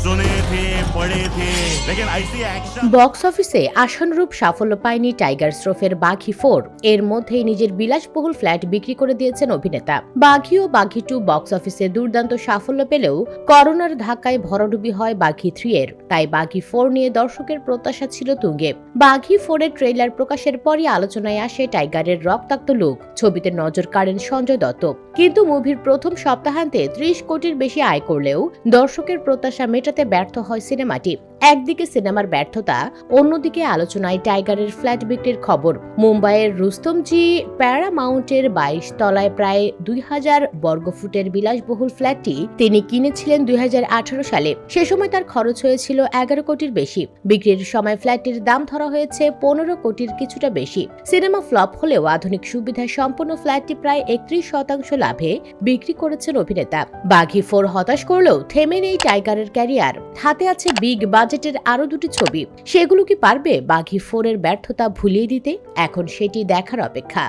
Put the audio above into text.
सुने थे पढ़े थे लेकिन ऐसी एक्शन বক্স অফিসে আশানুরূপ সাফল্য পায়নি টাইগার শ্রফের বাঘি 4। এর মধ্যেই নিজের বিলাসবহুল ফ্ল্যাট বিক্রি করে দিয়েছেন অভিনেতা। বাঘি ও বাঘি 2 বক্স অফিসে দুর্দান্ত সাফল্য পেলেও করোনার ধাক্কায় ভরাডুবি হয় বাঘি 3 এর। তাই বাঘি 4 নিয়ে দর্শকের প্রত্যাশা ছিল তুঙ্গে। বাঘি 4 এর ট্রেলার প্রকাশের পরই আলোচনায় আসে টাইগারের রক্তাক্ত লুক। ছবিতে নজর কাড়েন সঞ্জয় দত্ত। কিন্তু মুভির প্রথম সপ্তাহান্তে 30 কোটির বেশি আয় করলেও দর্শকের প্রত্যাশা মেটাতে ব্যর্থ হয় সিনেমাটি। একদিকে সিনেমার ব্যর্থতা, অন্যদিকে আলোচনায় টাইগারের ফ্ল্যাট বিক্রির খবর। মুম্বাইয়ের রুস্তমজি প্যারামাউন্টের 22 তলায় প্রায় 2000 বর্গফুটের বিলাসবহুল ফ্ল্যাটটি তিনি কিনেছিলেন 2018 সালে। সে সময় তার খরচ হয়েছিল 11 কোটির বেশি। বিক্রির সময় ফ্ল্যাটটির দাম ধরা হয়েছে 15 কোটির কিছুটা বেশি। সিনেমা ফ্লপ হলেও আধুনিক সুবিধায় সম্পন্ন ফ্ল্যাটটি প্রায় 31% লাভে বিক্রি করেছেন অভিনেতা। বাঘি 4 হতাশ করলেও থেমে নেই টাইগারের ক্যারিয়ার। হাতে আছে বিগ বাজেটের আরো দুটি ছবি। সেগুলো কি পারবে বাঘি 4 এর ব্যর্থতা ভুলিয়ে দিতে? এখন সেটি দেখার অপেক্ষা।